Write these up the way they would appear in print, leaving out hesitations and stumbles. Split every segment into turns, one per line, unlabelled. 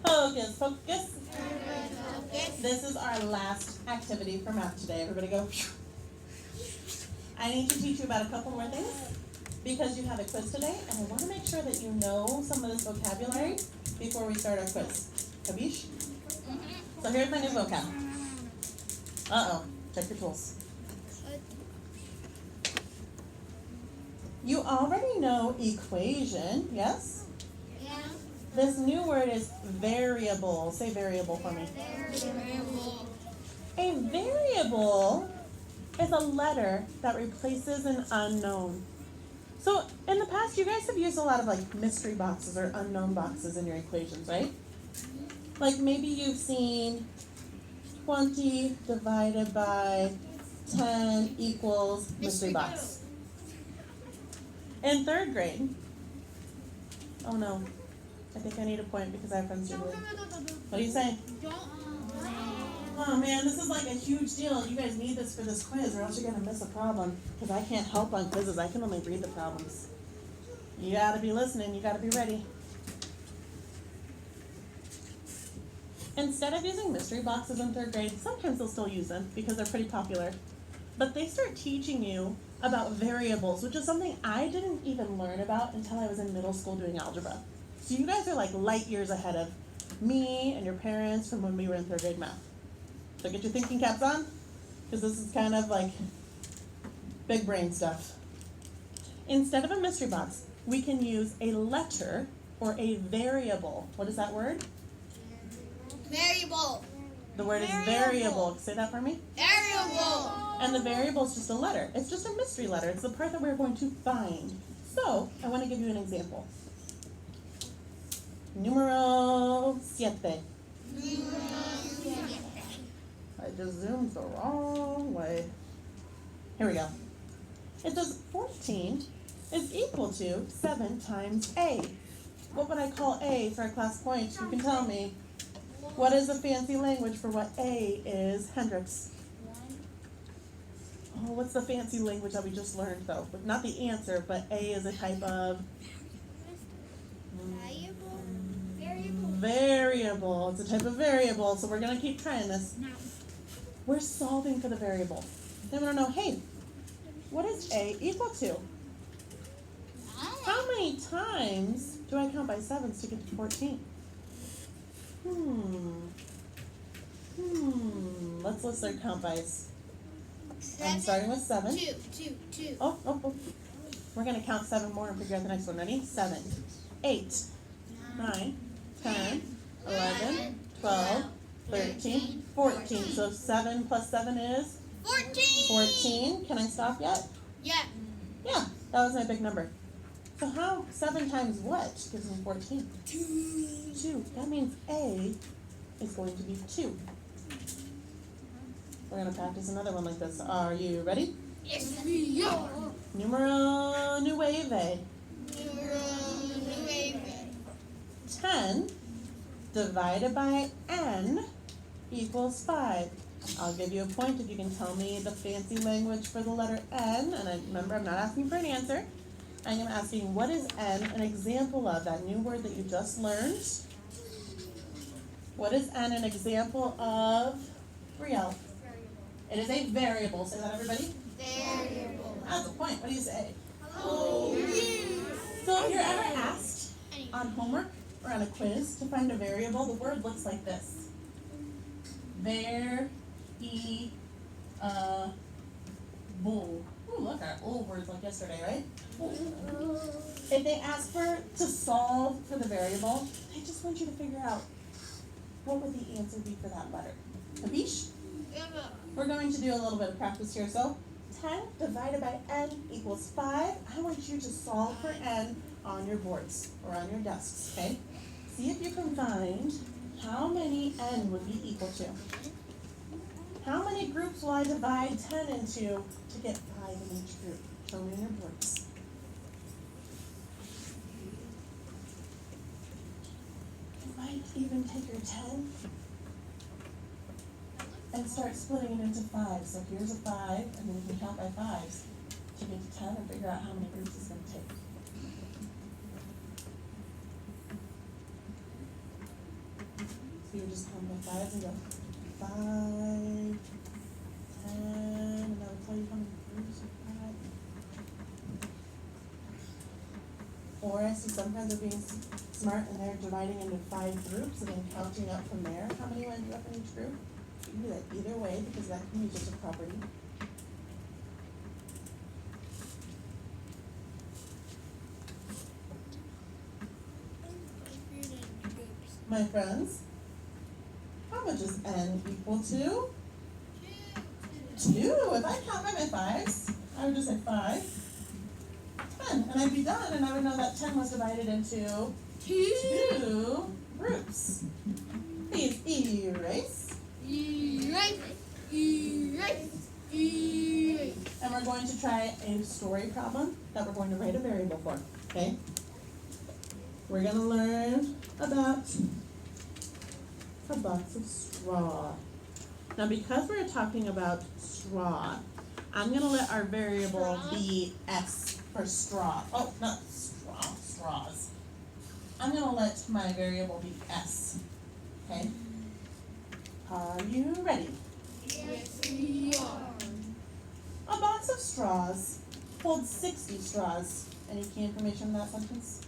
Focus, focus. This is our last activity for math today. Everybody go. I need to teach you about a couple more things because you have a quiz today, and I want to make sure that you know some of this vocabulary before we start our quiz. Kabish? So here's my new vocab. Uh-oh. Check your tools. You already know equation, yes?
Yeah.
This new word is variable. Say variable for me.
Variable.
A variable is a letter that replaces an unknown. So in the past, you guys have used a lot of like mystery boxes or unknown boxes in your equations, right? Like maybe you've seen 20 divided by 10 equals mystery box. In third grade, oh no, I think I need a point because I have friends who do it. What are you saying? Oh man, this is like a huge deal. You guys need this for this quiz or else you're going to miss a problem because I can't help on quizzes. I can only read the problems. You got to be listening. You got to be ready. Instead of using mystery boxes in third grade, sometimes they'll still use them because they're pretty popular. But they start teaching you about variables, which is something I didn't even learn about until I was in middle school doing algebra. So you guys are like light years ahead of me and your parents from when we were in third grade math. So get your thinking caps on, because this is kind of like big brain stuff. Instead of a mystery box, we can use a letter or a variable. What is that word?
Variable.
The word is variable. Say that for me.
Variable.
And the variable is just a letter. It's just a mystery letter. It's the part that we're going to find. So, I want to give you an example. Numero siete. I just zoomed the wrong way. Here we go. It says 14 is equal to 7 times A. What would I call A for a class point? You can tell me. What is the fancy language for what A is, Hendrix? Oh, what's the fancy language that we just learned, though? But not the answer, but A is a type of variable. It's a type of variable, so we're going to keep trying this. We're solving for the variable. Then we want to know, hey, what is A equal to? How many times do I count by sevens to get to 14? Let's list our count bys. I'm starting with 7.
Two.
Oh. We're going to count 7 more and figure out the next one. Ready? 7, 8, 9, 10, 11, 12, 13, 14. So 7 plus 7 is? 14. Can I stop yet?
Yeah.
Yeah, that was my big number. So how 7 times what gives me 14? 2. That means A is going to be 2. We're going to practice another one like this. Are you ready?
Yes, we are.
Numero nueve. 10 divided by n equals 5. I'll give you a point if you can tell me the fancy language for the letter N. And remember, I'm not asking for an answer. I am asking, what is N an example of? That new word that you just learned. What is N an example of? Brielle. It is a variable. Say that, everybody.
Variable.
That's a point. What do you say?
Oh.
So if you're ever asked on homework or on a quiz to find a variable, the word looks like this. Bull. Ooh, look at old words like yesterday, right? If they ask to solve for the variable, they just want you to figure out what would the answer be for that letter. Capiche? We're going to do a little bit of practice here. So 10 divided by n equals 5. I want you to solve for n on your boards or on your desks, okay? See if you can find how many n would be equal to. How many groups will I divide 10 into to get 5 in each group? Show me on your boards. You might even take your 10 and start splitting it into 5. So here's a 5, and then you can count by 5s to get to 10 and figure out how many groups it's going to take. you would just count by fives and go 5, 10, and that would tell you how many groups you had. Or I see sometimes they're being smart and they're dividing into 5 groups and then counting up from there how many ended up in each group. You can do that either way because that can be just a property. My friends, how much is n equal to? 2. If I count by my fives, I would just say 5, 10, and I'd be done, and I would know that 10 was divided into 2 groups. Please erase.
Erase. Erase. Erase.
And we're going to try a story problem that we're going to write a variable for, okay? We're going to learn about a box of straw. Now, because we're talking about straw, I'm going to let our variable be S for straw. Oh, not straw, straws. I'm going to let my variable be S, okay? Are you ready?
Yes, we are.
A box of straws holds 60 straws. Any key information in that sentence?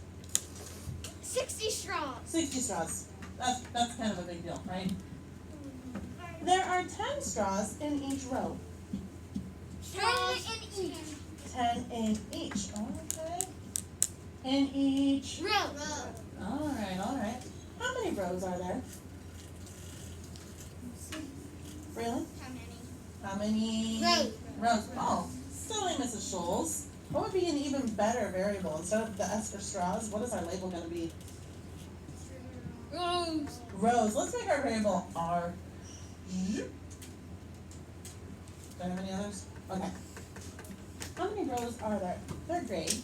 60 straws.
60 straws. That's kind of a big deal, right? There are 10 straws in each row.
10 in each.
10 in each. Okay. In each.
Row.
All right. How many rows are there? Really?
How
How many?
Rows.
Rows. Oh, silly Mrs. Scholes. What would be an even better variable? Instead of the S for straws, what is our label going to be?
Rows.
Rows. Let's make our variable R. Do I have any others? Okay. How many rows are there? Third grade.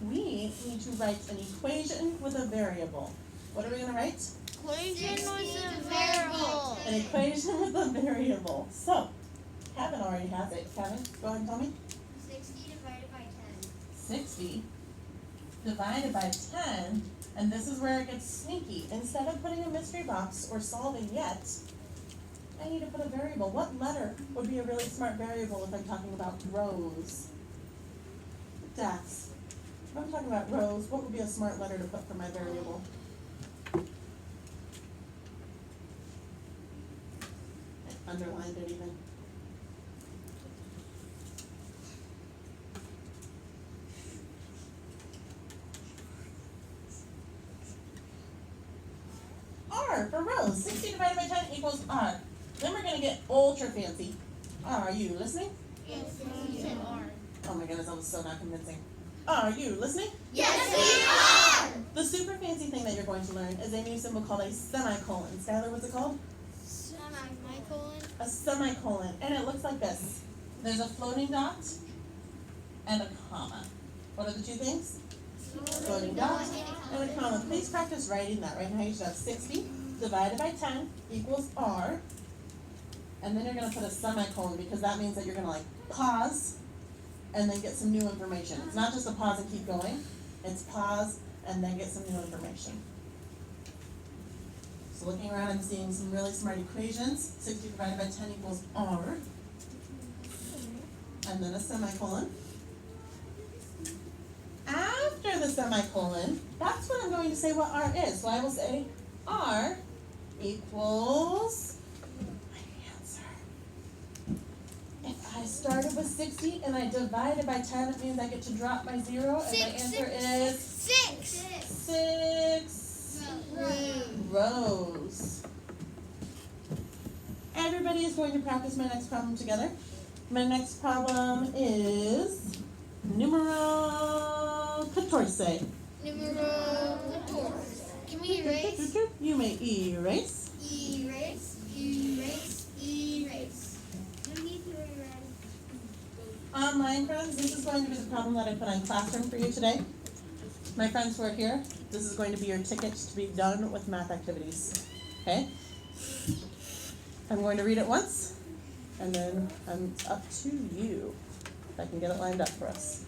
We need to write an equation with a variable. What are we going to write?
Equation was a variable.
An equation with a variable. So, Kevin already has it. Kevin, go ahead and tell me.
60 divided by 10.
60 divided by 10, and this is where it gets sneaky. Instead of putting a mystery box or solving yet, I need to put a variable. What letter would be a really smart variable if I'm talking about rows? Dax. If I'm talking about rows, what would be a smart letter to put for my variable? I underlined it even. R for rows. 60 divided by 10 equals R. Then we're going to get ultra fancy. Are you listening?
Yes, we are.
Oh my goodness, that was so not convincing. Are you listening?
Yes, we are.
The super fancy thing that you're going to learn is a new symbol called a semicolon. Skylar, what's it called?
Semicolon.
A semicolon. And it looks like this. There's a floating dot and a comma. What are the two things? Floating dot and a comma. Please practice writing that. Right now you should have 60 divided by 10 equals R. And then you're going to put a semicolon because that means that you're going to pause and then get some new information. It's not just a pause and keep going. It's pause and then get some new information. So looking around, I'm seeing some really smart equations. 60 divided by 10 equals R. And then a semicolon. After the semicolon, that's when I'm going to say what R is. So I will say R equals my answer. If I started with 60 and I divided by 10, it means I get to drop my 0, and my answer is 6 rows. Everybody is going to practice my next problem together. My next problem is numero 14.
Numero 14. Can we erase?
You may erase.
Erase. Erase. Erase. No need to erase.
Online friends, this is going to be the problem that I put on Classroom for you today. My friends who are here, this is going to be your ticket to be done with math activities. Okay? I'm going to read it once, and then it's up to you if I can get it lined up for us.